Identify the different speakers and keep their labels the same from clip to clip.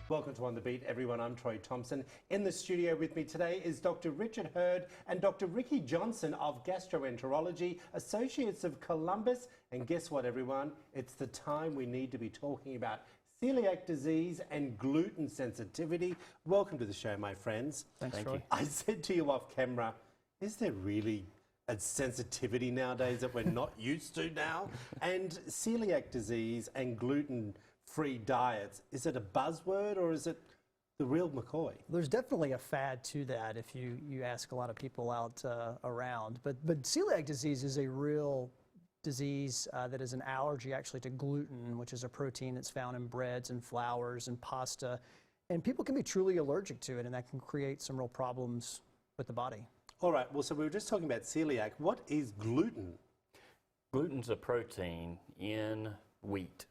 Speaker 1: Welcome to On the Beat, everyone. I'm Troy Thompson. In the studio with me today is Dr. Richard Hurd and Dr. Ricky Johnston of Gastroenterology, Associates of Columbus. And guess what, everyone? It's the time we need to be talking about celiac disease and gluten sensitivity. Welcome to the show, my friends.
Speaker 2: Thanks, Troy.
Speaker 1: I said to you off camera, is there really a sensitivity nowadays that we're not used to now? And celiac disease and gluten-free diets, is it a buzzword or is it the real McCoy?
Speaker 2: There's definitely a fad to that if you ask a lot of people out around. But celiac disease is a real disease that is an allergy actually to gluten, which is a protein that's found in breads and flours and pasta. And people can be truly allergic to it, and that can create some real problems with the body.
Speaker 1: All right, well, so we were just talking about celiac. What is gluten?
Speaker 3: Gluten's a protein in wheat.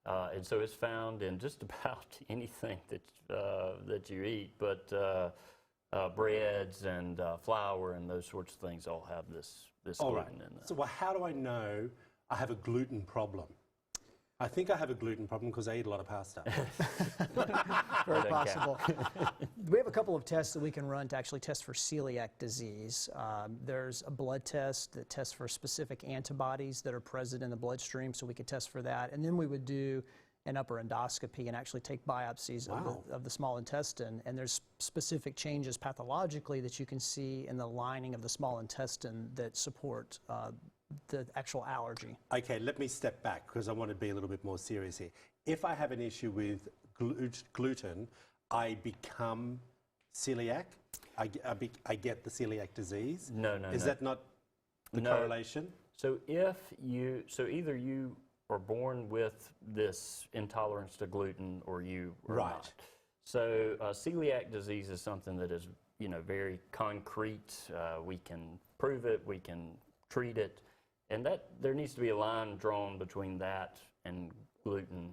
Speaker 3: And so it's found in just about anything that you eat, but breads and flour and those sorts of things all have this gluten in them.
Speaker 1: So well, how do I know I have a gluten problem? I think I have a gluten problem because I eat a lot of pasta.
Speaker 2: Very possible. We have a couple of tests that we can run to actually test for celiac disease. There's a blood test that tests for specific antibodies that are present in the bloodstream, so we could test for that. And then we would do an upper endoscopy and actually take biopsies of the small intestine. And there's specific changes pathologically that you can see in the lining of the small intestine that support the actual allergy.
Speaker 1: Okay, let me step back because I want to be a little bit more serious here. If I have an issue with gluten, I become celiac? I get the celiac disease?
Speaker 3: No.
Speaker 1: Is that not the correlation?
Speaker 3: So either you are born with this intolerance to gluten or you are not. So celiac disease is something that is, very concrete. We can prove it, we can treat it. And that there needs to be a line drawn between that and gluten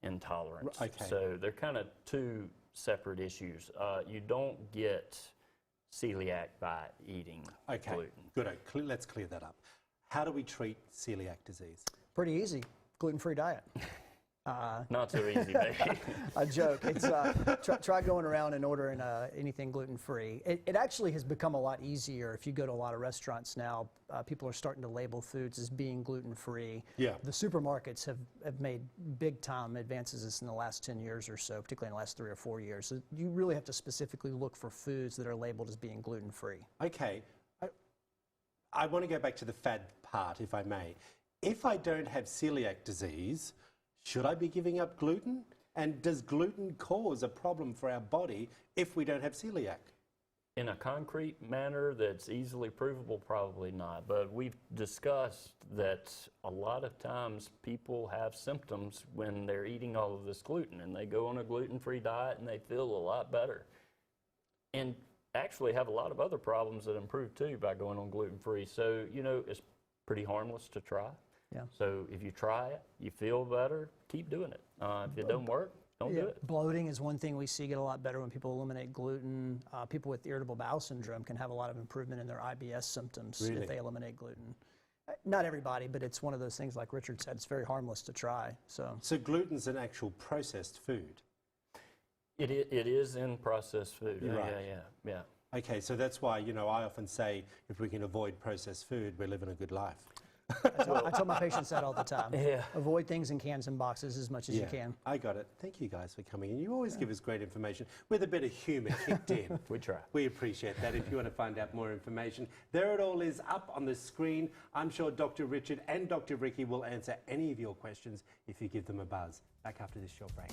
Speaker 3: intolerance.
Speaker 1: Okay.
Speaker 3: So they're kind of two separate issues. You don't get celiac by eating gluten.
Speaker 1: Good. Let's clear that up. How do we treat celiac disease?
Speaker 2: Pretty easy. Gluten-free diet.
Speaker 3: Not so easy, baby.
Speaker 2: A joke. It's try going around and ordering anything gluten-free. It actually has become a lot easier. If you go to a lot of restaurants now, people are starting to label foods as being gluten-free.
Speaker 1: Yeah.
Speaker 2: The supermarkets have made big-time advances in the last 10 years or so, particularly in the last 3 or 4 years. So you really have to specifically look for foods that are labeled as being gluten-free.
Speaker 1: Okay. I want to go back to the fad part, if I may. If I don't have celiac disease, should I be giving up gluten? And does gluten cause a problem for our body if we don't have celiac?
Speaker 3: In a concrete manner that's easily provable, probably not. But we've discussed that a lot of times people have symptoms when they're eating all of this gluten, and they go on a gluten-free diet and they feel a lot better. And actually have a lot of other problems that improve too by going on gluten-free. So, it's pretty harmless to try.
Speaker 2: Yeah.
Speaker 3: So if you try it, you feel better, keep doing it. If it don't work, don't do it.
Speaker 2: Bloating is one thing we see get a lot better when people eliminate gluten. People with irritable bowel syndrome can have a lot of improvement in their IBS symptoms if they eliminate gluten. Not everybody, but it's one of those things, like Richard said, it's very harmless to try. So
Speaker 1: gluten's an actual processed food?
Speaker 3: It is in processed food. Yeah.
Speaker 1: Okay, so that's why, I often say if we can avoid processed food, we live in a good life.
Speaker 2: I tell my patients that all the time.
Speaker 3: Yeah.
Speaker 2: Avoid things in cans and boxes as much as you can.
Speaker 1: I got it. Thank you guys for coming in. You always give us great information with a bit of humour kicked in.
Speaker 3: We try.
Speaker 1: We appreciate that. If you want to find out more information, there it all is up on the screen. I'm sure Dr. Richard and Dr. Ricky will answer any of your questions if you give them a buzz. Back after this short break.